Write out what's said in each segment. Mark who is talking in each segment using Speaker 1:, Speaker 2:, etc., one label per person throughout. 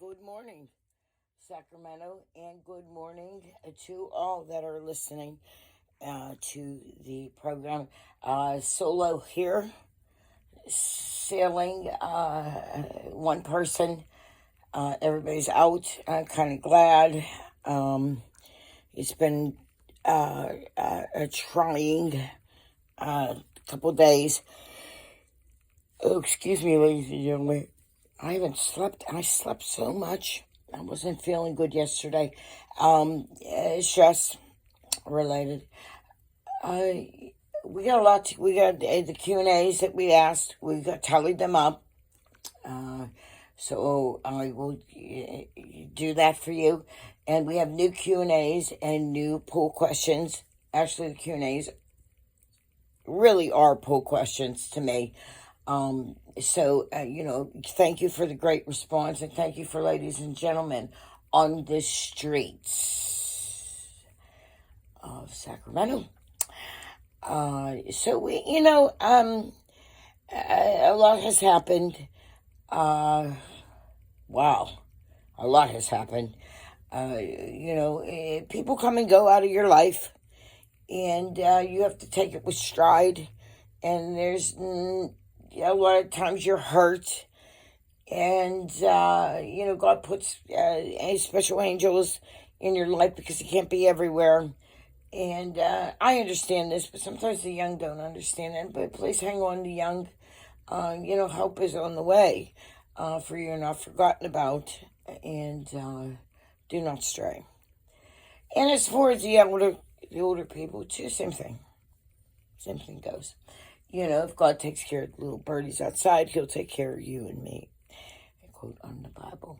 Speaker 1: Good morning, Sacramento, and good morning to all that are listening to the program. Solo here, sailing one person. Everybody's out. I'm kind of glad. It's been a trying couple days. Oh, excuse me, ladies and gentlemen. I haven't slept. I slept so much. I wasn't feeling good yesterday. Stress related. We got a lot. We got the Q&As that we asked. We got tallied them up. So I will do that for you. And we have new Q&As and new poll questions. Actually, the Q&As really are poll questions to me. Thank you for the great response, and thank you for ladies and gentlemen on the streets of Sacramento. A lot has happened. Wow, a lot has happened. People come and go out of your life, and you have to take it with stride. And there's a lot of times you're hurt, and God puts special angels in your life because He can't be everywhere. And I understand this, but sometimes the young don't understand it. But please hang on to young. Help is on the way for you, not forgotten about, and do not stray. And as far as the older people, too, same thing. Same thing goes. If God takes care of the little birdies outside, He'll take care of you and me. I quote on the Bible.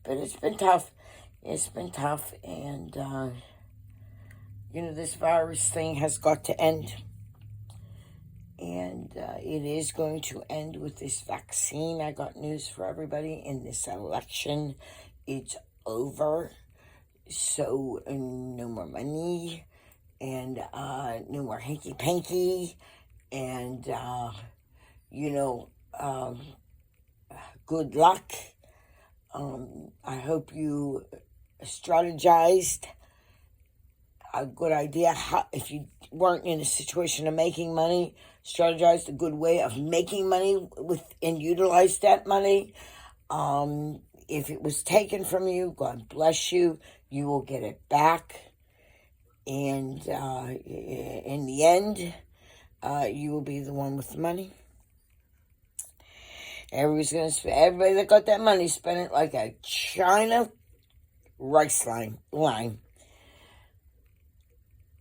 Speaker 1: It's been tough. It's been tough, and this virus thing has got to end. And it is going to end with this vaccine. I got news for everybody. In this election, it's over. So no more money, and no more hanky-panky, and good luck. I hope you strategized a good idea how, if you weren't in a situation of making money, strategized a good way of making money and utilize that money. If it was taken from you, God bless you. You will get it back. And in the end, you will be the one with the money. Everybody that got that money spent it like a China rice line.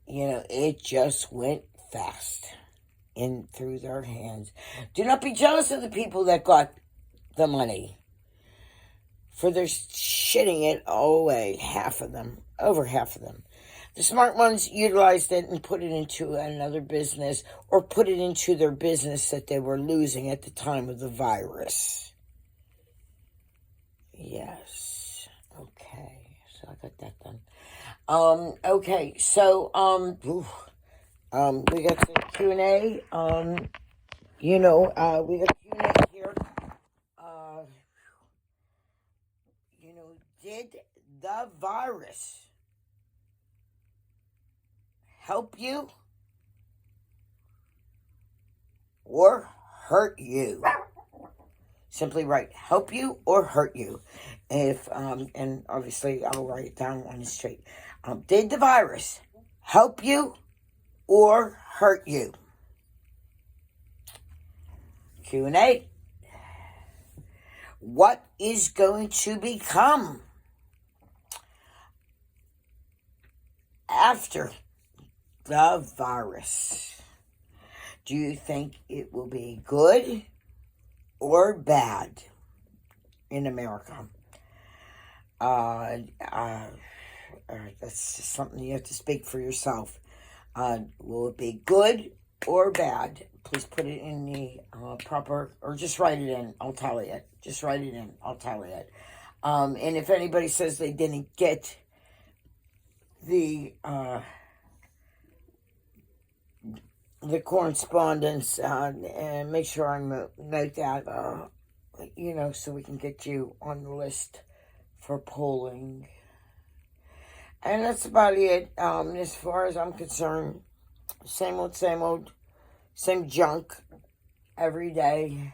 Speaker 1: It just went fast in through their hands. Do not be jealous of the people that got the money, for they're shitting it all away. Over half of them. The smart ones utilized it and put it into another business, or put it into their business that they were losing at the time of the virus. Yes. Okay. So I got that done. Okay. So, we got the Q&A. We got Q&A here. Did the virus help you or hurt you? Simply write help you or hurt you. And obviously I'll write it down on the street. Did the virus help you or hurt you? Q&A. What is going to become after the virus? Do you think it will be good or bad in America? That's just something you have to speak for yourself. Will it be good or bad? Please put it in the proper, or just write it in. I'll tally it. Just write it in. I'll tally it. And if anybody says they didn't get the correspondence, and make sure I note that. so we can get you on the list for polling. And that's about it. As far as I'm concerned, same old, same junk every day.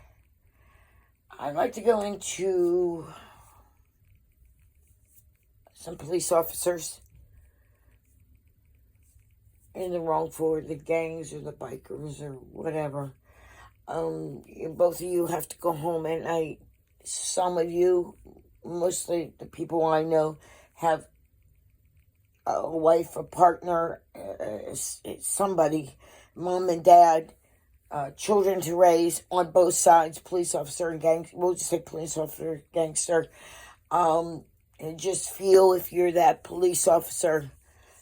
Speaker 1: I'd like to go into some police officers in the wrong for the gangs or the bikers or whatever. Both of you have to go home at night. Some of you, mostly the people I know, have a wife, a partner, somebody, mom and dad, children to raise on both sides, police officer and gangster. We'll just say police officer, gangster. And just feel if you're that police officer,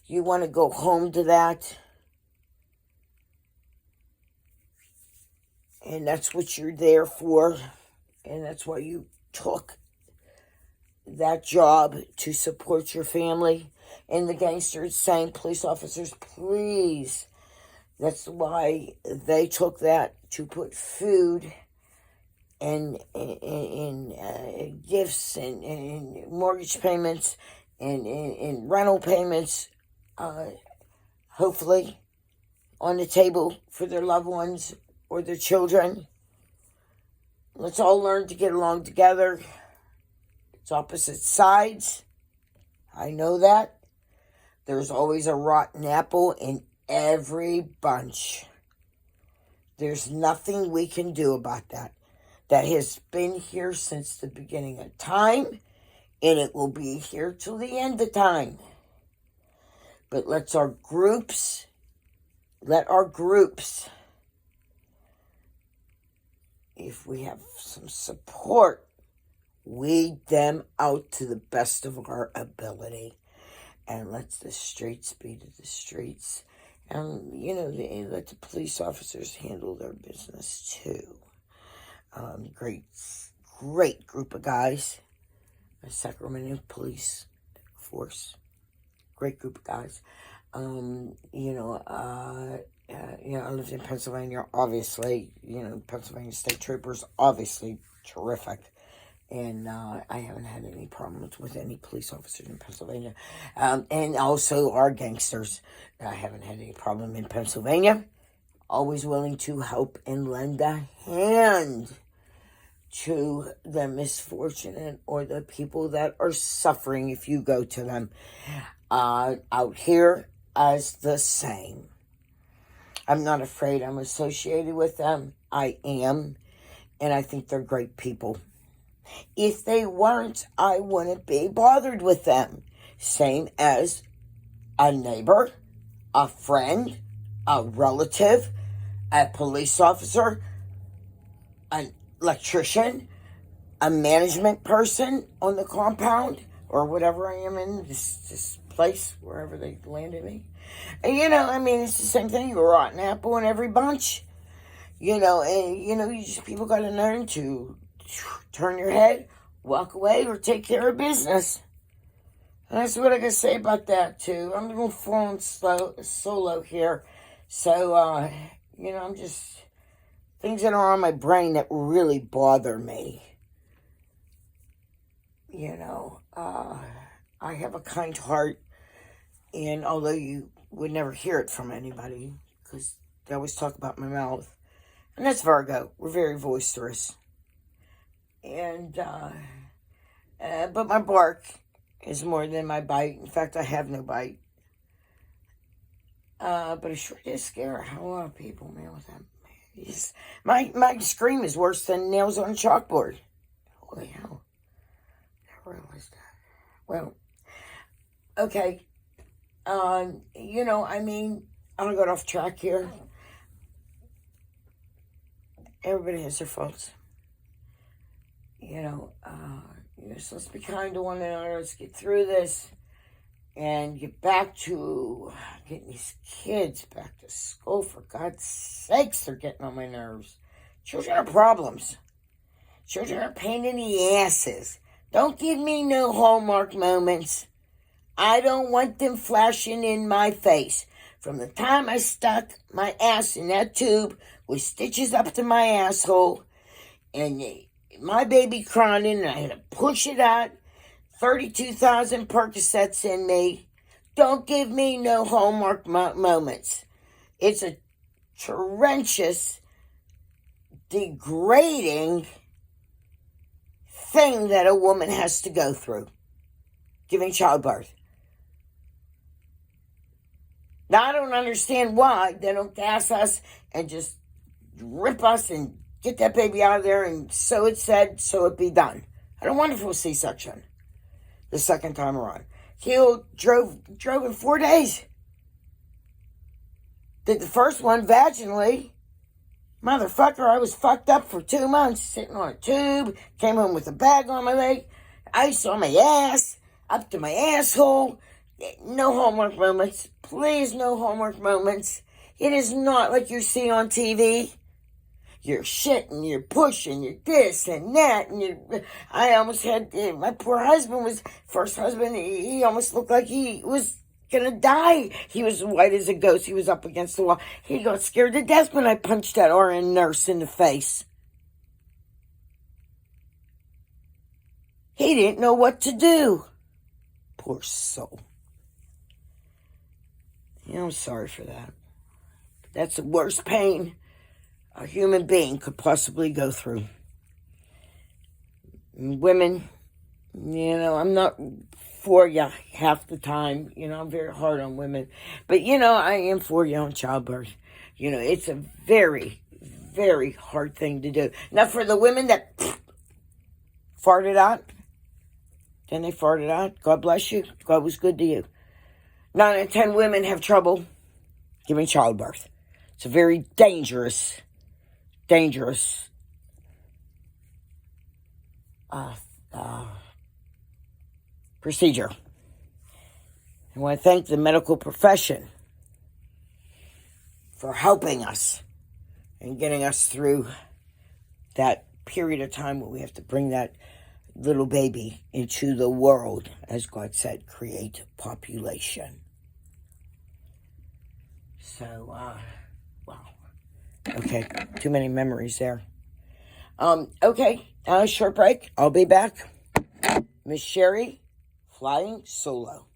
Speaker 1: you want to go home to that. And that's what you're there for. And that's why you took that job, to support your family. And the gangsters saying, police officers, please. That's why they took that, to put food and gifts and mortgage payments and rental payments, hopefully, on the table for their loved ones or their children. Let's all learn to get along together. It's opposite sides. I know that. There's always a rotten apple in every bunch. There's nothing we can do about that. That has been here since the beginning of time, and it will be here till the end of time. But let our groups, if we have some support, weed them out to the best of our ability. And let the streets be to the streets. And, let the police officers handle their business too. Great group of guys. The Sacramento Police Force. Great group of guys. I lived in Pennsylvania, obviously. Pennsylvania State Troopers, obviously terrific. And I haven't had any problems with any police officers in Pennsylvania. And also our gangsters. I haven't had any problem in Pennsylvania. Always willing to help and lend a hand to the misfortunate or the people that are suffering if you go to them. Out here as the same. I'm not afraid I'm associated with them. I am. And I think they're great people. If they weren't, I wouldn't be bothered with them. Same as a neighbor, a friend, a relative, a police officer, an electrician, a management person on the compound, or whatever I am in, this place, wherever they landed me. And, it's the same thing. You're a rotten apple in every bunch. People got to learn to turn your head, walk away, or take care of business. And that's what I can say about that, too. I'm going full solo here. So, I'm just... things that are on my brain that really bother me. I have a kind heart. And although you would never hear it from anybody, because they always talk about my mouth. And that's Virgo. We're very boisterous. And, but my bark is more than my bite. In fact, I have no bite. But it sure did scare a hell lot of people, man, with that. My scream is worse than nails on a chalkboard. Holy hell. I realized that. Well, okay. I got off track here. Everybody has their faults. So let's be kind to one another. Let's get through this and get back to getting these kids back to school. For God's sakes, they're getting on my nerves. Children are problems. Children are pain in the asses. Don't give me no Hallmark moments. I don't want them flashing in my face. From the time I stuck my ass in that tube with stitches up to my asshole, and my baby crying, and I had to push it out. 32,000 Percocets in me. Don't give me no Hallmark moments. It's a torrentious, degrading thing that a woman has to go through, giving childbirth. Now, I don't understand why they don't gas us and just rip us and get that baby out of there, and so it said, so it be done. I had a wonderful C-section the second time around. Healed, drove in 4 days. Did the first one vaginally. Motherfucker, I was fucked up for 2 months, sitting on a tube, came home with a bag on my leg, ice on my ass, up to my asshole. No Hallmark moments. Please, no Hallmark moments. It is not like you see on TV. You're shitting, you're pushing, you're this and that, and I almost had, my poor husband was, first husband, he almost looked like he was gonna die. He was white as a ghost. He was up against the wall. He got scared to death when I punched that RN nurse in the face. He didn't know what to do. Poor soul. I'm sorry for that. That's the worst pain a human being could possibly go through. Women, I'm not for you half the time. I'm very hard on women. But, I am for you on childbirth. It's a very, very hard thing to do. Now, for the women that farted out, then they farted out, God bless you. God was good to you. 9 out of 10 women have trouble giving childbirth. It's a very dangerous procedure. I want to thank the medical profession for helping us and getting us through that period of time where we have to bring that little baby into the world, as God said, create population. So, wow. Okay, too many memories there. Okay, short break. I'll be back. Miss Sherry, flying solo.